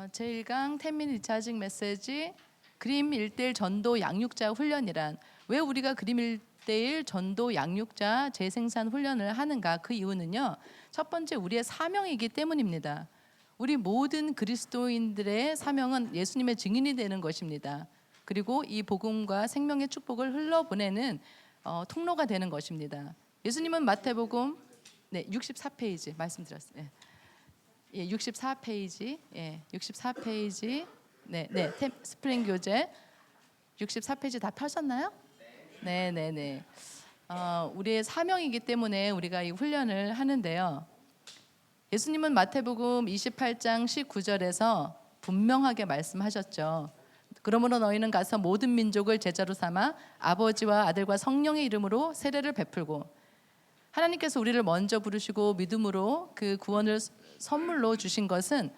제1강 10min 리차징 메시지 그림 1대1 전도 양육자 훈련이란, 왜 우리가 그림 1대1 전도 양육자 재생산 훈련을 하는가? 그 이유는요, 첫 번째 우리의 사명이기 때문입니다. 우리 모든 그리스도인들의 사명은 예수님의 증인이 되는 것입니다. 그리고 이 복음과 생명의 축복을 흘러보내는 통로가 되는 것입니다. 예수님은 마태복음 64페이지 말씀드렸어요. 64페이지, 64페이지, 스프링 교재 64페이지 다 펴셨나요? 네. 우리의 사명이기 때문에 우리가 이 훈련을 하는데요. 예수님은 마태복음 28장 19절에서 분명하게 말씀하셨죠. 그러므로 너희는 가서 모든 민족을 제자로 삼아 아버지와 아들과 성령의 이름으로 세례를 베풀고, 하나님께서 우리를 먼저 부르시고 믿음으로 그 구원을 선물로 주신 것은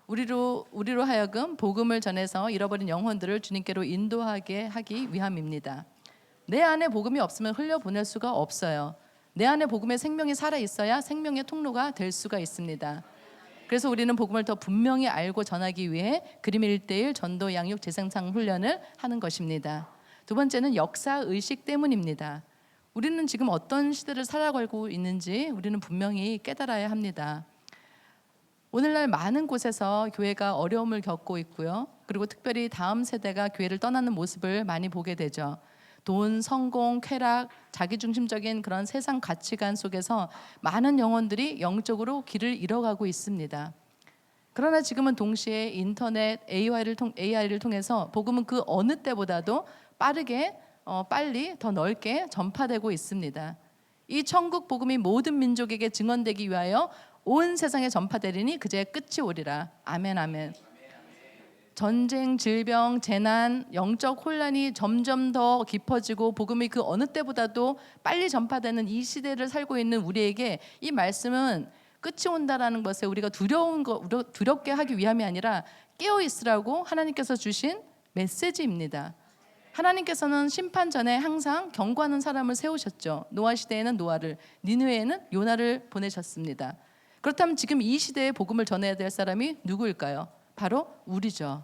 우리로 하여금 복음을 전해서 잃어버린 영혼들을 주님께로 인도하게 하기 위함입니다. 내 안에 복음이 없으면 흘려보낼 수가 없어요. 내 안에 복음의 생명이 살아있어야 생명의 통로가 될 수가 있습니다. 그래서 우리는 복음을 더 분명히 알고 전하기 위해 그림 1대1 전도 양육 재생산 훈련을 하는 것입니다. 두 번째는 역사의식 때문입니다. 우리는 지금 어떤 시대를 살아가고 있는지 우리는 분명히 깨달아야 합니다. 오늘날 많은 곳에서 교회가 어려움을 겪고 있고요. 그리고 특별히 다음 세대가 교회를 떠나는 모습을 많이 보게 되죠. 돈, 성공, 쾌락, 자기중심적인 그런 세상 가치관 속에서 많은 영혼들이 영적으로 길을 잃어가고 있습니다. 그러나 지금은 동시에 인터넷, AI를 통해서 복음은 그 어느 때보다도 빠르게 빨리 더 넓게 전파되고 있습니다. 이 천국 복음이 모든 민족에게 증언되기 위하여 온 세상에 전파되리니 그제야 끝이 오리라. 아멘, 아멘. 전쟁, 질병, 재난, 영적 혼란이 점점 더 깊어지고 복음이 그 어느 때보다도 빨리 전파되는 이 시대를 살고 있는 우리에게 이 말씀은 끝이 온다라는 것에 우리가 두렵게 하기 위함이 아니라 깨어 있으라고 하나님께서 주신 메시지입니다. 하나님께서는 심판 전에 항상 경고하는 사람을 세우셨죠. 노아 시대에는 노아를, 니느웨에는 요나를 보내셨습니다. 그렇다면 지금 이 시대에 복음을 전해야 될 사람이 누구일까요? 바로 우리죠.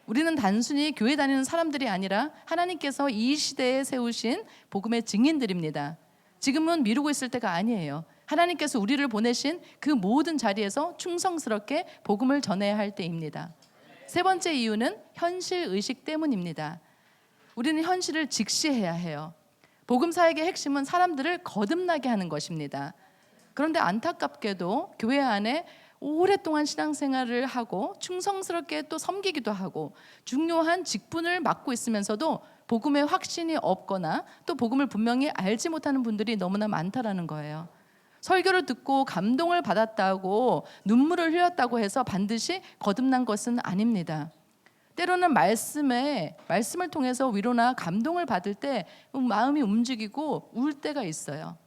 우리는 단순히 교회 다니는 사람들이 아니라 하나님께서 이 시대에 세우신 복음의 증인들입니다. 지금은 미루고 있을 때가 아니에요. 하나님께서 우리를 보내신 그 모든 자리에서 충성스럽게 복음을 전해야 할 때입니다. 세 번째 이유는 현실의식 때문입니다. 우리는 현실을 직시해야 해요. 복음 사역의 핵심은 사람들을 거듭나게 하는 것입니다. 그런데 안타깝게도 교회 안에 오랫동안 신앙생활을 하고 충성스럽게 또 섬기기도 하고 중요한 직분을 맡고 있으면서도 복음의 확신이 없거나 또 복음을 분명히 알지 못하는 분들이 너무나 많다라는 거예요. 설교를 듣고 감동을 받았다고 눈물을 흘렸다고 해서 반드시 거듭난 것은 아닙니다. 때로는 말씀을 통해서 위로나 감동을 받을 때 마음이 움직이고 울 때가 있어요.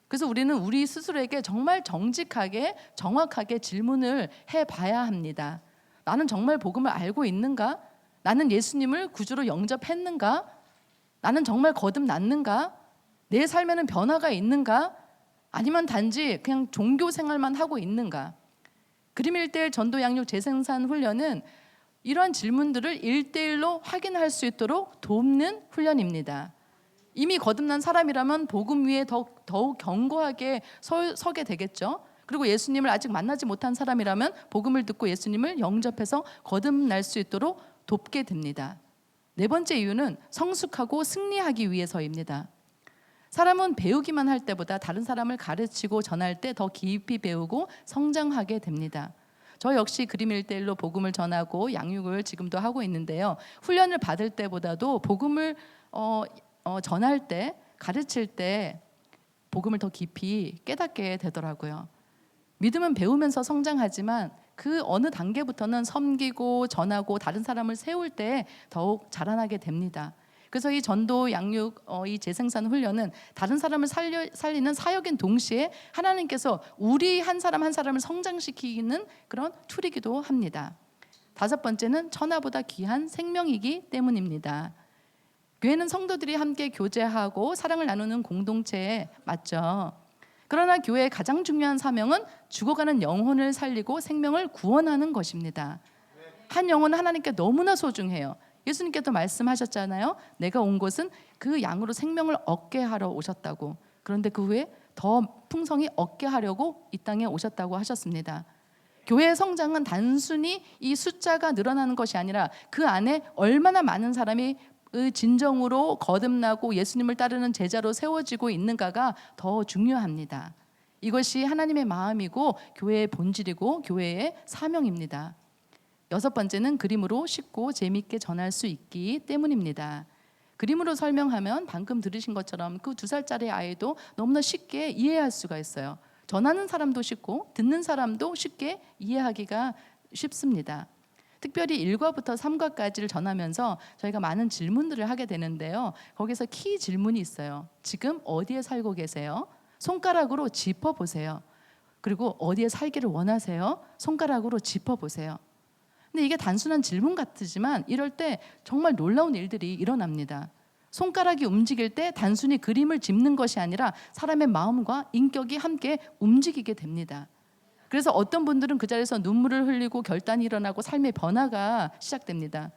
그래서 우리는 우리 스스로에게 정말 정직하게 정확하게 질문을 해봐야 합니다. 나는 정말 복음을 알고 있는가? 나는 예수님을 구주로 영접했는가? 나는 정말 거듭났는가? 내 삶에는 변화가 있는가? 아니면 단지 그냥 종교 생활만 하고 있는가? 그림 1대1 전도 양육 재생산 훈련은 이러한 질문들을 1대1로 확인할 수 있도록 돕는 훈련입니다. 이미 거듭난 사람이라면 복음 위에 더욱 견고하게 서게 되겠죠. 그리고 예수님을 아직 만나지 못한 사람이라면 복음을 듣고 예수님을 영접해서 거듭날 수 있도록 돕게 됩니다. 네 번째 이유는 성숙하고 승리하기 위해서입니다. 사람은 배우기만 할 때보다 다른 사람을 가르치고 전할 때 더 깊이 배우고 성장하게 됩니다. 저 역시 그림 1대1로 복음을 전하고 양육을 지금도 하고 있는데요. 훈련을 받을 때보다도 복음을 전할 때, 가르칠 때 복음을 더 깊이 깨닫게 되더라고요. 믿음은 배우면서 성장하지만 그 어느 단계부터는 섬기고 전하고 다른 사람을 세울 때 더욱 자라나게 됩니다. 그래서 이 전도 양육, 이 재생산 훈련은 다른 사람을 살리는 사역인 동시에 하나님께서 우리 한 사람 한 사람을 성장시키는 그런 툴이기도 합니다. 다섯 번째는 천하보다 귀한 생명이기 때문입니다. 교회는 성도들이 함께 교제하고 사랑을 나누는 공동체 맞죠? 그러나 교회의 가장 중요한 사명은 죽어가는 영혼을 살리고 생명을 구원하는 것입니다. 한 영혼은 하나님께 너무나 소중해요. 예수님께도 말씀하셨잖아요. 내가 온 것은 그 양으로 생명을 얻게 하러 오셨다고. 그런데 그 후에 더 풍성히 얻게 하려고 이 땅에 오셨다고 하셨습니다. 교회의 성장은 단순히 이 숫자가 늘어나는 것이 아니라 그 안에 얼마나 많은 사람이 진정으로 거듭나고 예수님을 따르는 제자로 세워지고 있는가가 더 중요합니다. 이것이 하나님의 마음이고 교회의 본질이고 교회의 사명입니다. 여섯 번째는 그림으로 쉽고 재미있게 전할 수 있기 때문입니다. 그림으로 설명하면 방금 들으신 것처럼 그 2살짜리 아이도 너무나 쉽게 이해할 수가 있어요. 전하는 사람도 쉽고 듣는 사람도 쉽게 이해하기가 쉽습니다. 특별히 1과부터 3과까지를 전하면서 저희가 많은 질문들을 하게 되는데요. 거기서 키 질문이 있어요. 지금 어디에 살고 계세요? 손가락으로 짚어보세요. 그리고 어디에 살기를 원하세요? 손가락으로 짚어보세요. 근데 이게 단순한 질문 같지만 이럴 때 정말 놀라운 일들이 일어납니다. 손가락이 움직일 때 단순히 그림을 짚는 것이 아니라 사람의 마음과 인격이 함께 움직이게 됩니다. 그래서 어떤 분들은 그 자리에서 눈물을 흘리고 결단이 일어나고 삶의 변화가 시작됩니다.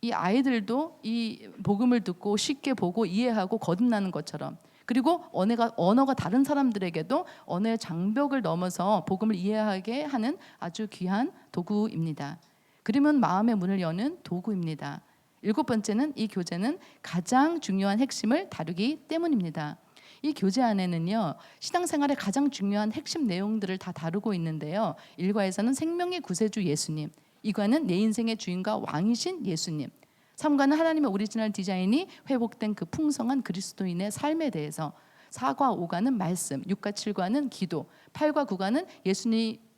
이 아이들도 이 복음을 듣고 쉽게 보고 이해하고 거듭나는 것처럼, 그리고 언어가 다른 사람들에게도 언어의 장벽을 넘어서 복음을 이해하게 하는 아주 귀한 도구입니다. 그림은 마음의 문을 여는 도구입니다. 7번째는 이 교재는 가장 중요한 핵심을 다루기 때문입니다. 이 교재 안에는요, 신앙생활의 가장 중요한 핵심 내용들을 다 다루고 있는데요. 1과에서는 생명의 구세주 예수님, 2과는 내 인생의 주인과 왕이신 예수님, 3과는 하나님의 오리지널 디자인이 회복된 그 풍성한 그리스도인의 삶에 대해서, 4과 5과는 말씀, 6과 7과는 기도, 8과 9과는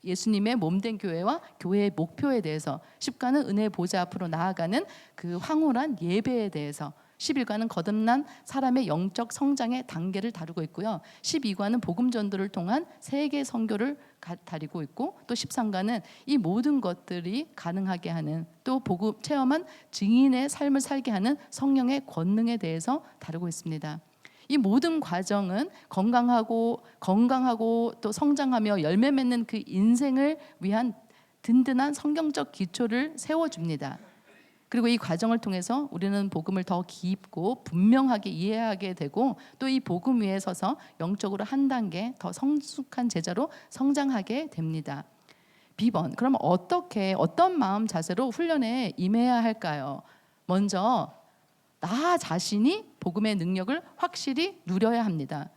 예수님의 몸된 교회와 교회의 목표에 대해서, 10과는 은혜의 보좌 앞으로 나아가는 그 황홀한 예배에 대해서, 11과는 거듭난 사람의 영적 성장의 단계를 다루고 있고요. 12과는 복음 전도를 통한 세계 선교를 다루고 있고, 또 13과는 이 모든 것들이 가능하게 하는, 또 복음 체험한 증인의 삶을 살게 하는 성령의 권능에 대해서 다루고 있습니다. 이 모든 과정은 건강하고 또 성장하며 열매 맺는 그 인생을 위한 든든한 성경적 기초를 세워줍니다. 그리고 이 과정을 통해서 우리는 복음을 더 깊고 분명하게 이해하게 되고, 또 이 복음 위에 서서 영적으로 한 단계 더 성숙한 제자로 성장하게 됩니다. 비번, 그럼 어떤 마음 자세로 훈련에 임해야 할까요? 먼저 나 자신이 복음의 능력을 확실히 누려야 합니다.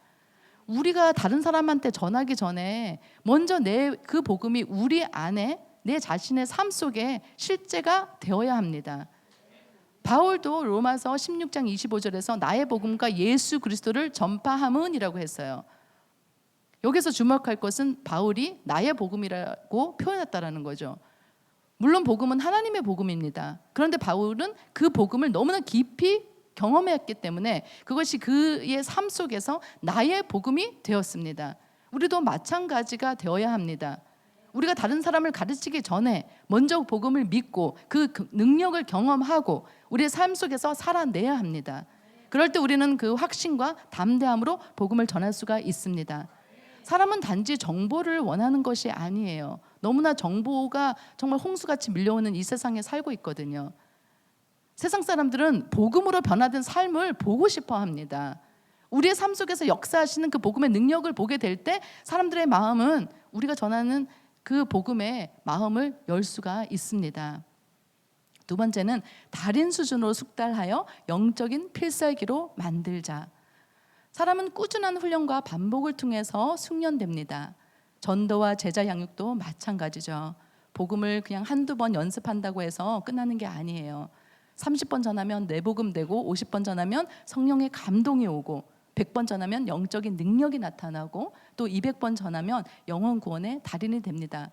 우리가 다른 사람한테 전하기 전에 먼저 그 복음이 우리 안에, 내 자신의 삶 속에 실제가 되어야 합니다. 바울도 로마서 16장 25절에서 나의 복음과 예수 그리스도를 전파함은이라고 했어요. 여기서 주목할 것은 바울이 나의 복음이라고 표현했다라는 거죠. 물론 복음은 하나님의 복음입니다. 그런데 바울은 그 복음을 너무나 깊이 경험했기 때문에 그것이 그의 삶 속에서 나의 복음이 되었습니다. 우리도 마찬가지가 되어야 합니다. 우리가 다른 사람을 가르치기 전에 먼저 복음을 믿고 그 능력을 경험하고 우리의 삶 속에서 살아내야 합니다. 그럴 때 우리는 그 확신과 담대함으로 복음을 전할 수가 있습니다. 사람은 단지 정보를 원하는 것이 아니에요. 너무나 정보가 정말 홍수같이 밀려오는 이 세상에 살고 있거든요. 세상 사람들은 복음으로 변화된 삶을 보고 싶어 합니다. 우리의 삶 속에서 역사하시는 그 복음의 능력을 보게 될 때 사람들의 마음은 우리가 전하는 그 복음의 마음을 열 수가 있습니다. 두 번째는 달인 수준으로 숙달하여 영적인 필살기로 만들자. 사람은 꾸준한 훈련과 반복을 통해서 숙련됩니다. 전도와 제자 양육도 마찬가지죠. 복음을 그냥 한두 번 연습한다고 해서 끝나는 게 아니에요. 30번 전하면 내복음 되고, 50번 전하면 성령의 감동이 오고, 100번 전하면 영적인 능력이 나타나고, 또 200번 전하면 영혼 구원의 달인이 됩니다.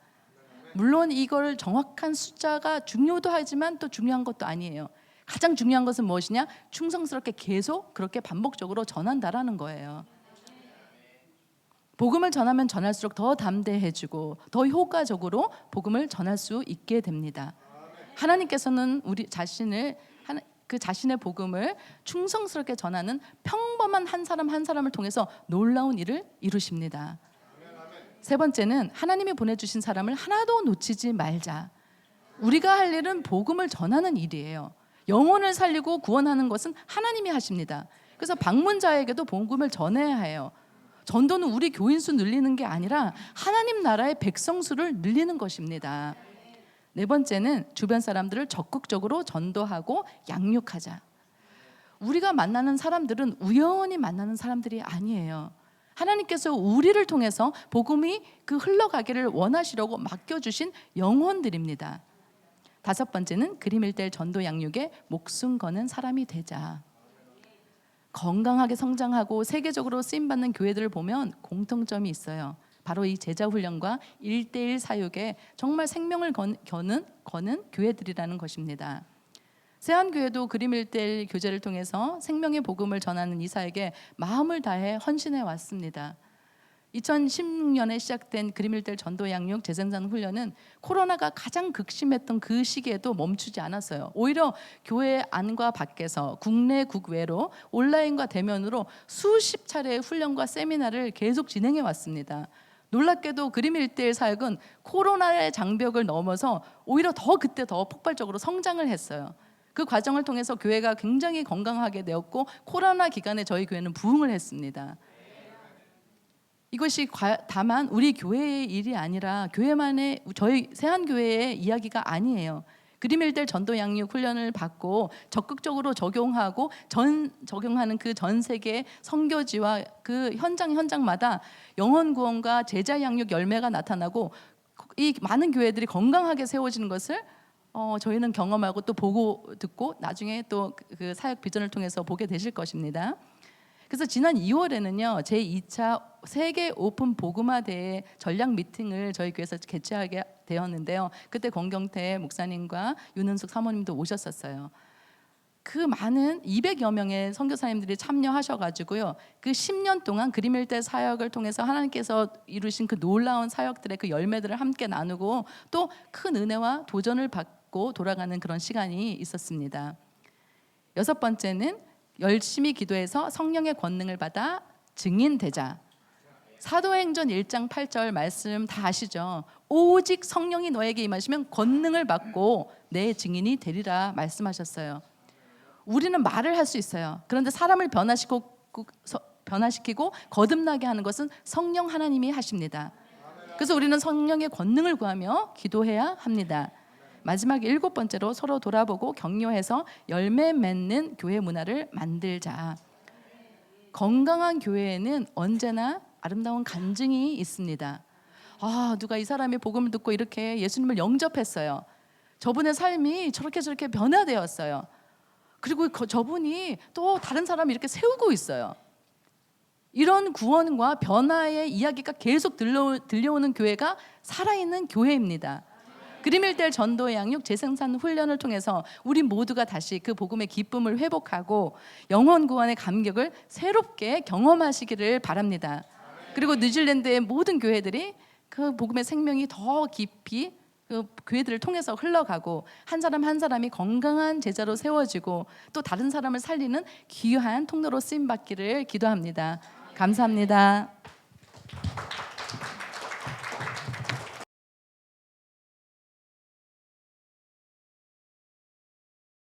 물론 이걸 정확한 숫자가 중요도 하지만 또 중요한 것도 아니에요. 가장 중요한 것은 무엇이냐? 충성스럽게 계속 그렇게 반복적으로 전한다라는 거예요. 복음을 전하면 전할수록 더 담대해지고 더 효과적으로 복음을 전할 수 있게 됩니다. 하나님께서는 우리 자신을, 그 자신의 복음을 충성스럽게 전하는 평범한 한 사람 한 사람을 통해서 놀라운 일을 이루십니다. 세 번째는 하나님이 보내주신 사람을 하나도 놓치지 말자. 우리가 할 일은 복음을 전하는 일이에요. 영혼을 살리고 구원하는 것은 하나님이 하십니다. 그래서 방문자에게도 복음을 전해야 해요. 전도는 우리 교인 수 늘리는 게 아니라 하나님 나라의 백성 수를 늘리는 것입니다. 네 번째는 주변 사람들을 적극적으로 전도하고 양육하자. 우리가 만나는 사람들은 우연히 만나는 사람들이 아니에요. 하나님께서 우리를 통해서 복음이 흘러가기를 원하시려고 맡겨주신 영혼들입니다. 다섯 번째는 그림 일대 전도 양육에 목숨 거는 사람이 되자. 건강하게 성장하고 세계적으로 쓰임받는 교회들을 보면 공통점이 있어요. 바로 이 제자훈련과 1:1 사역에 정말 생명을 거는 교회들이라는 것입니다. 세안교회도 그림 1:1 교제를 통해서 생명의 복음을 전하는 이사에게 마음을 다해 헌신해 왔습니다. 2016년에 시작된 그림 1:1 전도 양육 재생산 훈련은 코로나가 가장 극심했던 그 시기에도 멈추지 않았어요. 오히려 교회 안과 밖에서 국내 국외로 온라인과 대면으로 수십 차례의 훈련과 세미나를 계속 진행해 왔습니다. 놀랍게도 그림 1:1 사역은 코로나의 장벽을 넘어서 오히려 그때 더 폭발적으로 성장을 했어요. 그 과정을 통해서 교회가 굉장히 건강하게 되었고 코로나 기간에 저희 교회는 부흥을 했습니다. 이것이 다만 우리 교회의 일이 아니라 교회만의, 저희 세안교회의 이야기가 아니에요. 그림 1:1 전도 양육 훈련을 받고 적극적으로 적용하는 그 전 세계 선교지와 그 현장마다 영혼 구원과 제자 양육 열매가 나타나고 이 많은 교회들이 건강하게 세워지는 것을 저희는 경험하고 또 보고 듣고 나중에 또 그 사역 비전을 통해서 보게 되실 것입니다. 그래서 지난 2월에는요 제2차 세계 오픈 복음화 대회 전략 미팅을 저희 교회에서 개최하게 되었는데요. 그때 권경태 목사님과 윤은숙 사모님도 오셨었어요. 그 많은 200여 명의 선교사님들이 참여하셔가지고요. 그 10년 동안 그림 1:1 사역을 통해서 하나님께서 이루신 그 놀라운 사역들의 그 열매들을 함께 나누고 또 큰 은혜와 도전을 받고 돌아가는 그런 시간이 있었습니다. 여섯 번째는 열심히 기도해서 성령의 권능을 받아 증인되자. 사도행전 1장 8절 말씀 다 아시죠? 오직 성령이 너에게 임하시면 권능을 받고 내 증인이 되리라 말씀하셨어요. 우리는 말을 할 수 있어요. 그런데 사람을 변화시키고 거듭나게 하는 것은 성령 하나님이 하십니다. 그래서 우리는 성령의 권능을 구하며 기도해야 합니다. 마지막 7번째로 서로 돌아보고 격려해서 열매 맺는 교회 문화를 만들자. 건강한 교회에는 언제나 아름다운 간증이 있습니다. 누가 이 사람이 복음을 듣고 이렇게 예수님을 영접했어요. 저분의 삶이 저렇게 변화되었어요. 그리고 저분이 또 다른 사람을 이렇게 세우고 있어요. 이런 구원과 변화의 이야기가 계속 들려오는 교회가 살아있는 교회입니다. 그림 1:1 전도 양육 재생산 훈련을 통해서 우리 모두가 다시 그 복음의 기쁨을 회복하고 영혼 구원의 감격을 새롭게 경험하시기를 바랍니다. 그리고 뉴질랜드의 모든 교회들이 그 복음의 생명이 더 깊이 그 교회들을 통해서 흘러가고 한 사람 한 사람이 건강한 제자로 세워지고 또 다른 사람을 살리는 귀한 통로로 쓰임받기를 기도합니다. 감사합니다.